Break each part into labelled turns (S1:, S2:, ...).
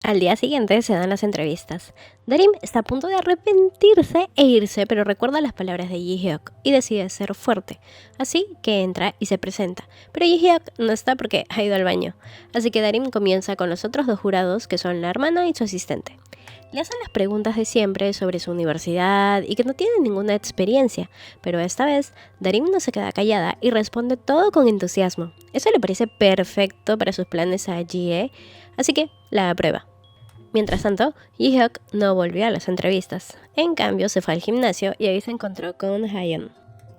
S1: Al día siguiente se dan las entrevistas. Darim está a punto de arrepentirse e irse, pero recuerda las palabras de Ji-hyuk y decide ser fuerte. Así que entra y se presenta. Pero Ji-hyuk no está porque ha ido al baño. Así que Darim comienza con los otros dos jurados, que son la hermana y su asistente. Le hacen las preguntas de siempre sobre su universidad y que no tiene ninguna experiencia, pero esta vez Darim no se queda callada y responde todo con entusiasmo. Eso le parece perfecto para sus planes a Ji-e, así que la aprueba. Mientras tanto, Ji-hyuk no volvió a las entrevistas. En cambio, se fue al gimnasio y ahí se encontró con Hayeon,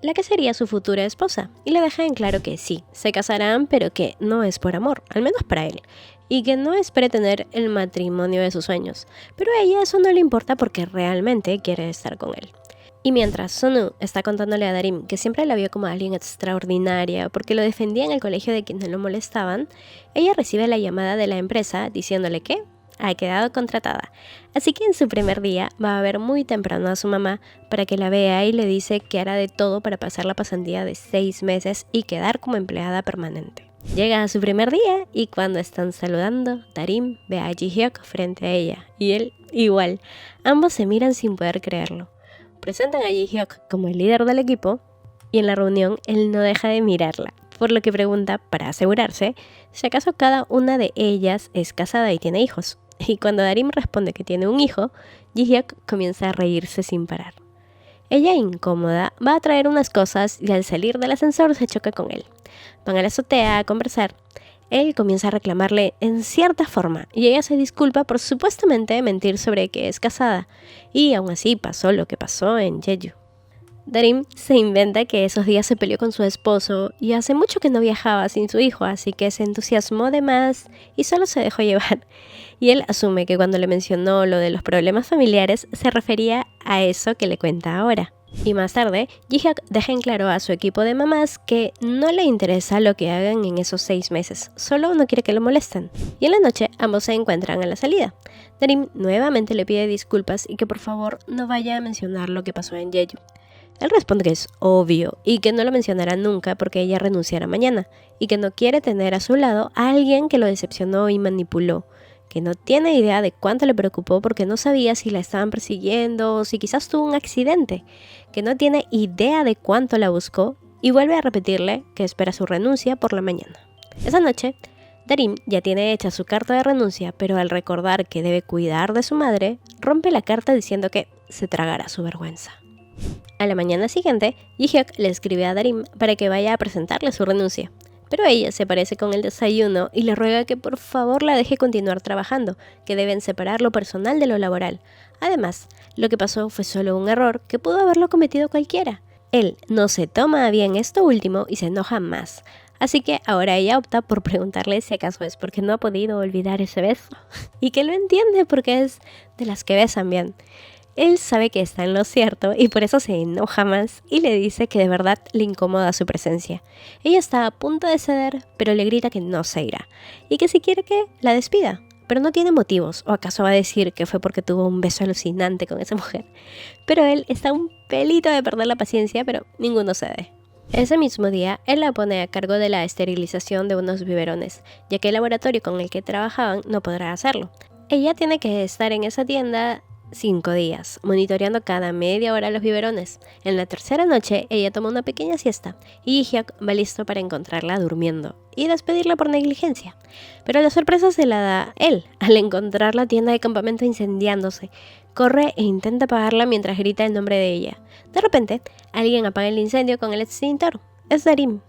S1: la que sería su futura esposa, y le deja en claro que sí, se casarán, pero que no es por amor, al menos para él, y que no espere tener el matrimonio de sus sueños, pero a ella eso no le importa porque realmente quiere estar con él. Y mientras Sonu está contándole a Darim que siempre la vio como alguien extraordinaria porque lo defendía en el colegio de quienes lo molestaban, ella recibe la llamada de la empresa diciéndole que ha quedado contratada. Así que en su primer día va a ver muy temprano a su mamá para que la vea y le dice que hará de todo para pasar la pasantía de 6 meses y quedar como empleada permanente. Llega a su primer día y cuando están saludando, Darim ve a Ji-hyuk frente a ella y él igual. Ambos se miran sin poder creerlo. Presentan a Ji-hyuk como el líder del equipo y en la reunión él no deja de mirarla, por lo que pregunta para asegurarse si acaso cada una de ellas es casada y tiene hijos. Y cuando Darim responde que tiene un hijo, Ji-hyuk comienza a reírse sin parar. Ella, incómoda, va a traer unas cosas y al salir del ascensor se choca con él. Van a la azotea a conversar. Él comienza a reclamarle en cierta forma y ella se disculpa por supuestamente mentir sobre que es casada. Y aún así pasó lo que pasó en Jeju. Darim se inventa que esos días se peleó con su esposo y hace mucho que no viajaba sin su hijo, así que se entusiasmó de más y solo se dejó llevar. Y él asume que cuando le mencionó lo de los problemas familiares se refería a eso que le cuenta ahora. Y más tarde, Ji-hyuk deja en claro a su equipo de mamás que no le interesa lo que hagan en esos 6 meses, solo no quiere que lo molesten. Y en la noche ambos se encuentran a la salida. Darim nuevamente le pide disculpas y que por favor no vaya a mencionar lo que pasó en Jeju. Él responde que es obvio y que no lo mencionará nunca porque ella renunciará mañana y que no quiere tener a su lado a alguien que lo decepcionó y manipuló, que no tiene idea de cuánto le preocupó porque no sabía si la estaban persiguiendo o si quizás tuvo un accidente, que no tiene idea de cuánto la buscó y vuelve a repetirle que espera su renuncia por la mañana. Esa noche, Darim ya tiene hecha su carta de renuncia, pero al recordar que debe cuidar de su madre, rompe la carta diciendo que se tragará su vergüenza. A la mañana siguiente, Ji-hyuk le escribe a Darim para que vaya a presentarle su renuncia. Pero ella se aparece con el desayuno y le ruega que por favor la deje continuar trabajando, que deben separar lo personal de lo laboral. Además, lo que pasó fue solo un error que pudo haberlo cometido cualquiera. Él no se toma a bien esto último y se enoja más. Así que ahora ella opta por preguntarle si acaso es porque no ha podido olvidar ese beso. Y que lo entiende porque es de las que besan bien. Él sabe que está en lo cierto y por eso se enoja más y le dice que de verdad le incomoda su presencia. Ella está a punto de ceder, pero le grita que no se irá y que si quiere que la despida, pero no tiene motivos, o acaso va a decir que fue porque tuvo un beso alucinante con esa mujer. Pero él está un pelito de perder la paciencia, pero ninguno cede. Ese mismo día, él la pone a cargo de la esterilización de unos biberones, ya que el laboratorio con el que trabajaban no podrá hacerlo. Ella tiene que estar en esa tienda 5 días, monitoreando cada media hora los biberones. En la tercera noche, ella toma una pequeña siesta y Ji-hyuk va listo para encontrarla durmiendo y despedirla por negligencia. Pero la sorpresa se la da él al encontrar la tienda de campamento incendiándose. Corre e intenta apagarla mientras grita el nombre de ella. De repente, alguien apaga el incendio con el extintor. Es Darim.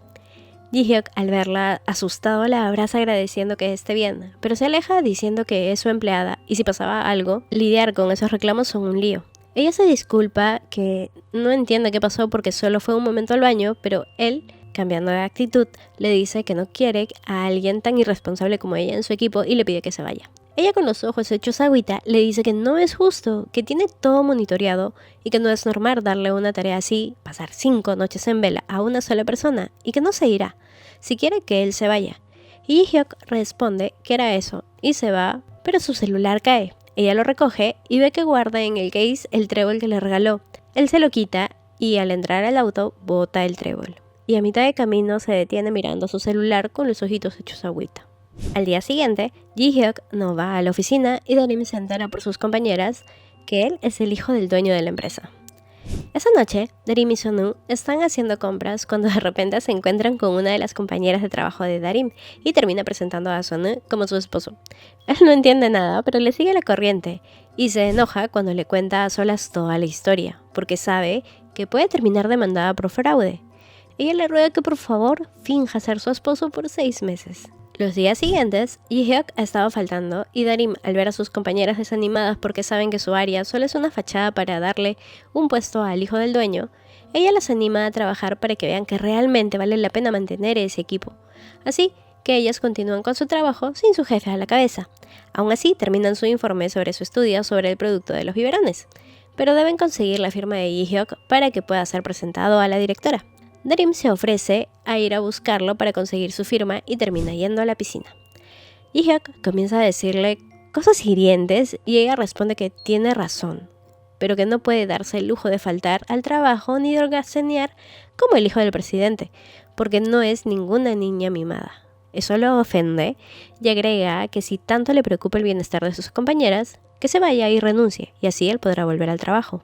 S1: Ji-hyuk, al verla asustado, la abraza agradeciendo que esté bien, pero se aleja diciendo que es su empleada y si pasaba algo, lidiar con esos reclamos son un lío. Ella se disculpa que no entiende qué pasó porque solo fue un momento al baño, pero él, cambiando de actitud, le dice que no quiere a alguien tan irresponsable como ella en su equipo y le pide que se vaya. Ella, con los ojos hechos agüita, le dice que no es justo, que tiene todo monitoreado y que no es normal darle una tarea así, pasar 5 noches en vela a una sola persona y que no se irá, si quiere que él se vaya. Y Ji-hyuk responde que era eso y se va, pero su celular cae. Ella lo recoge y ve que guarda en el case el trébol que le regaló. Él se lo quita y al entrar al auto bota el trébol. Y a mitad de camino se detiene mirando su celular con los ojitos hechos agüita. Al día siguiente, Ji-hyuk no va a la oficina y Darim se entera por sus compañeras que él es el hijo del dueño de la empresa. Esa noche, Darim y Sonu están haciendo compras cuando de repente se encuentran con una de las compañeras de trabajo de Darim y termina presentando a Sonu como su esposo. Él no entiende nada, pero le sigue la corriente y se enoja cuando le cuenta a solas toda la historia, porque sabe que puede terminar demandada por fraude. Ella le ruega que por favor finja ser su esposo por 6 meses. Los días siguientes, Ji-hyuk ha estado faltando y Darim, al ver a sus compañeras desanimadas porque saben que su área solo es una fachada para darle un puesto al hijo del dueño, ella las anima a trabajar para que vean que realmente vale la pena mantener ese equipo. Así que ellas continúan con su trabajo sin su jefe a la cabeza. Aún así, terminan su informe sobre su estudio sobre el producto de los biberones, pero deben conseguir la firma de Ji-hyuk para que pueda ser presentado a la directora. Darim se ofrece a ir a buscarlo para conseguir su firma y termina yendo a la piscina. Ji-hyuk comienza a decirle cosas hirientes y ella responde que tiene razón, pero que no puede darse el lujo de faltar al trabajo ni de holgazanear como el hijo del presidente, porque no es ninguna niña mimada. Eso lo ofende y agrega que si tanto le preocupa el bienestar de sus compañeras, que se vaya y renuncie, y así él podrá volver al trabajo.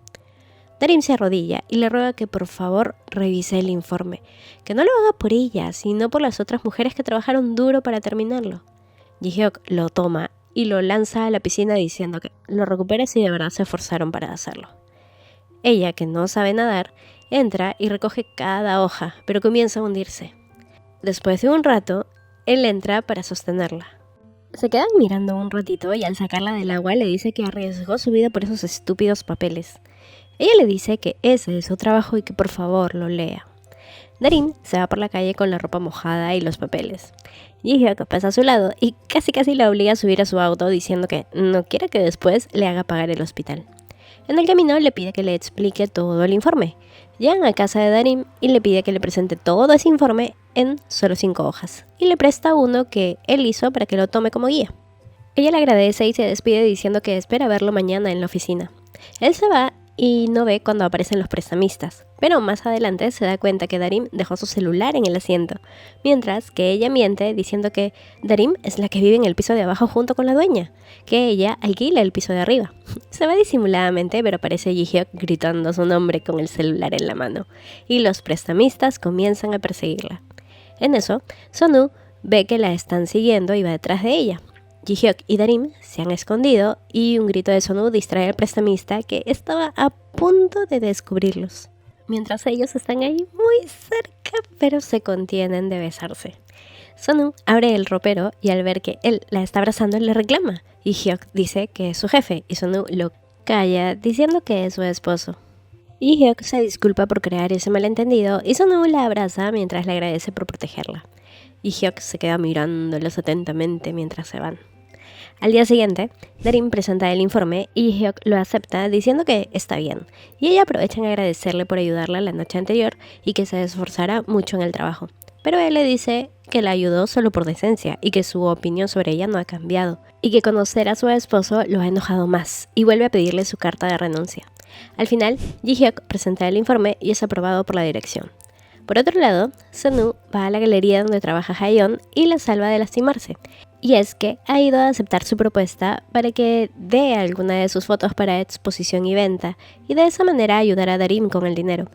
S1: Darim se arrodilla y le ruega que por favor revise el informe, que no lo haga por ella, sino por las otras mujeres que trabajaron duro para terminarlo. Ji-hyuk lo toma y lo lanza a la piscina diciendo que lo recupere si de verdad se esforzaron para hacerlo. Ella, que no sabe nadar, entra y recoge cada hoja, pero comienza a hundirse. Después de un rato, él entra para sostenerla. Se quedan mirando un ratito y al sacarla del agua le dice que arriesgó su vida por esos estúpidos papeles. Ella le dice que ese es su trabajo y que por favor lo lea. Darim se va por la calle con la ropa mojada y los papeles. Ji-hyuk pasa a su lado y casi la obliga a subir a su auto diciendo que no quiere que después le haga pagar el hospital. En el camino le pide que le explique todo el informe. Llegan a casa de Darim y le pide que le presente todo ese informe en solo 5 hojas y le presta uno que él hizo para que lo tome como guía. Ella le agradece y se despide diciendo que espera verlo mañana en la oficina. Él se va y no ve cuando aparecen los prestamistas, pero más adelante se da cuenta que Darim dejó su celular en el asiento, mientras que ella miente diciendo que Darim es la que vive en el piso de abajo junto con la dueña, que ella alquila el piso de arriba. Se va disimuladamente, pero aparece Ji-hyuk gritando su nombre con el celular en la mano, y los prestamistas comienzan a perseguirla. En eso, Sonu ve que la están siguiendo y va detrás de ella. Ji-hyuk y Darim se han escondido y un grito de Sonu distrae al prestamista que estaba a punto de descubrirlos. Mientras ellos están ahí muy cerca, pero se contienen de besarse. Sonu abre el ropero y al ver que él la está abrazando le reclama. Ji-hyuk dice que es su jefe y Sonu lo calla diciendo que es su esposo. Ji-hyuk se disculpa por crear ese malentendido y Sonu la abraza mientras le agradece por protegerla. Ji-hyuk se queda mirándolos atentamente mientras se van. Al día siguiente, Darim presenta el informe y Ji-hyuk lo acepta diciendo que está bien, y ella aprovecha en agradecerle por ayudarla la noche anterior y que se esforzara mucho en el trabajo. Pero él le dice que la ayudó solo por decencia y que su opinión sobre ella no ha cambiado, y que conocer a su esposo lo ha enojado más y vuelve a pedirle su carta de renuncia. Al final, Ji-hyuk presenta el informe y es aprobado por la dirección. Por otro lado, Sonu va a la galería donde trabaja Haeyeon y la salva de lastimarse. Y es que ha ido a aceptar su propuesta para que dé alguna de sus fotos para exposición y venta, y de esa manera ayudar a Darim con el dinero.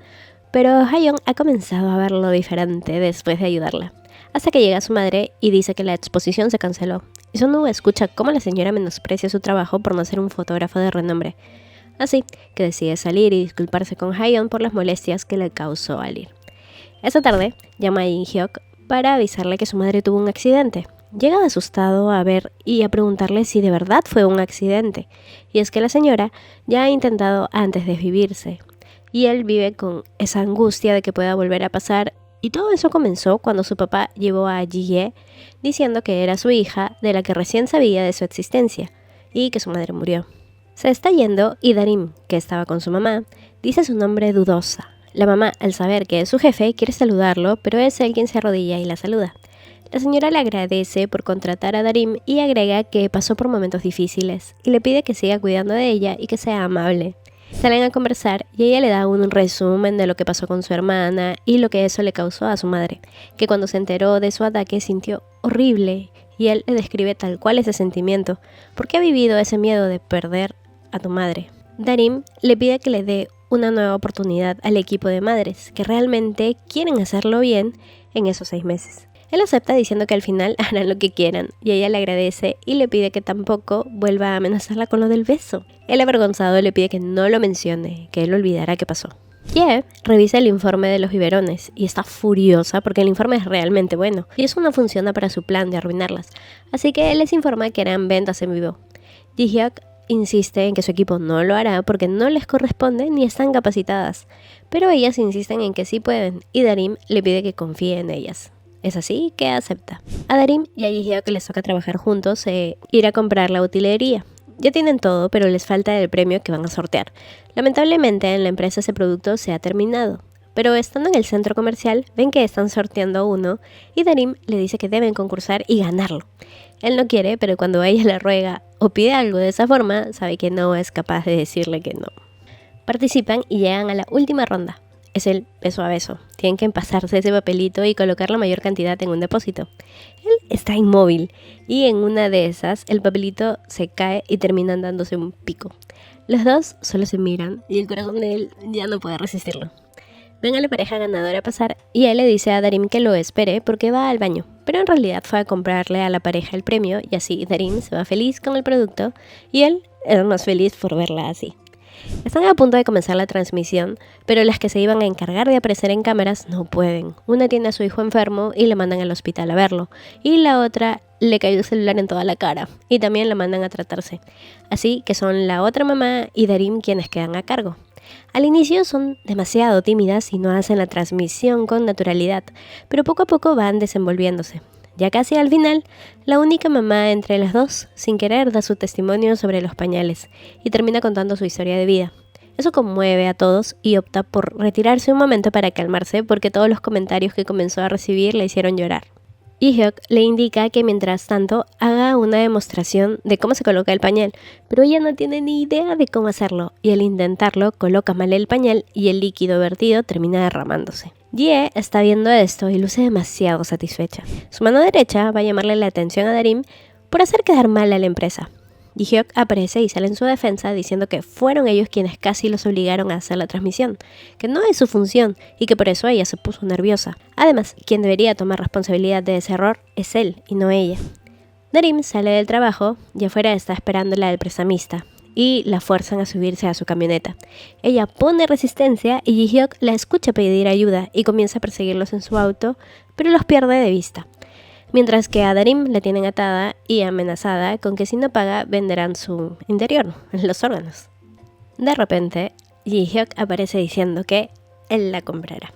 S1: Pero Haeyeon ha comenzado a verlo diferente después de ayudarla, hasta que llega su madre y dice que la exposición se canceló. Y Sonu escucha cómo la señora menosprecia su trabajo por no ser un fotógrafo de renombre. Así que decide salir y disculparse con Haeyeon por las molestias que le causó al ir. Esa tarde, llama a Ji-hyuk para avisarle que su madre tuvo un accidente. Llega asustado a ver y a preguntarle si de verdad fue un accidente. Y es que la señora ya ha intentado antes desvivirse. Y él vive con esa angustia de que pueda volver a pasar. Y todo eso comenzó cuando su papá llevó a Ji-hye diciendo que era su hija de la que recién sabía de su existencia y que su madre murió. Se está yendo y Darim, que estaba con su mamá, dice su nombre dudosa. La mamá, al saber que es su jefe, quiere saludarlo, pero es él quien se arrodilla y la saluda. La señora le agradece por contratar a Darim y agrega que pasó por momentos difíciles y le pide que siga cuidando de ella y que sea amable. Salen a conversar y ella le da un resumen de lo que pasó con su hermana y lo que eso le causó a su madre, que cuando se enteró de su ataque sintió horrible y él le describe tal cual ese sentimiento, porque ha vivido ese miedo de perder a tu madre. Darim le pide que le dé una nueva oportunidad al equipo de madres, que realmente quieren hacerlo bien en esos 6 meses. Él acepta diciendo que al final harán lo que quieran, y ella le agradece y le pide que tampoco vuelva a amenazarla con lo del beso. El avergonzado le pide que no lo mencione, que él olvidará qué pasó. Ye revisa el informe de los biberones y está furiosa porque el informe es realmente bueno y eso no funciona para su plan de arruinarlas, así que él les informa que harán ventas en vivo. Ji-hyuk insiste en que su equipo no lo hará porque no les corresponde ni están capacitadas, pero ellas insisten en que sí pueden y Darim le pide que confíe en ellas. Es así que acepta. A Darim y a Ji-hyuk les toca trabajar juntos e ir a comprar la utilería. Ya tienen todo, pero les falta el premio que van a sortear. Lamentablemente en la empresa ese producto se ha terminado, pero estando en el centro comercial ven que están sorteando uno y Darim le dice que deben concursar y ganarlo. Él no quiere, pero cuando ella le ruega o pide algo de esa forma, sabe que no es capaz de decirle que no. Participan y llegan a la última ronda. Es el beso a beso. Tienen que empasarse ese papelito y colocar la mayor cantidad en un depósito. Él está inmóvil y en una de esas el papelito se cae y terminan dándose un pico. Los dos solo se miran y el corazón de él ya no puede resistirlo. Ven a la pareja ganadora pasar y él le dice a Darim que lo espere porque va al baño, pero en realidad fue a comprarle a la pareja el premio y así Darim se va feliz con el producto y él es más feliz por verla así. Están a punto de comenzar la transmisión, pero las que se iban a encargar de aparecer en cámaras no pueden. Una tiene a su hijo enfermo y le mandan al hospital a verlo, y la otra le cayó el celular en toda la cara y también la mandan a tratarse. Así que son la otra mamá y Darim quienes quedan a cargo. Al inicio son demasiado tímidas y no hacen la transmisión con naturalidad, pero poco a poco van desenvolviéndose. Ya casi al final, la única mamá entre las dos, sin querer, da su testimonio sobre los pañales y termina contando su historia de vida. Eso conmueve a todos y opta por retirarse un momento para calmarse porque todos los comentarios que comenzó a recibir le hicieron llorar. Ji-hyuk le indica que mientras tanto haga una demostración de cómo se coloca el pañal, pero ella no tiene ni idea de cómo hacerlo y al intentarlo coloca mal el pañal y el líquido vertido termina derramándose. Ye está viendo esto y luce demasiado satisfecha. Su mano derecha va a llamarle la atención a Darim por hacer quedar mal a la empresa. Ji-hyuk aparece y sale en su defensa diciendo que fueron ellos quienes casi los obligaron a hacer la transmisión, que no es su función y que por eso ella se puso nerviosa. Además, quien debería tomar responsabilidad de ese error es él y no ella. Darim sale del trabajo y afuera está esperándola el prestamista y la fuerzan a subirse a su camioneta. Ella pone resistencia y Ji-hyuk la escucha pedir ayuda y comienza a perseguirlos en su auto, pero los pierde de vista. Mientras que a Darim la tienen atada y amenazada con que si no paga venderán su interior, los órganos. De repente, Ji-hyuk aparece diciendo que él la comprará.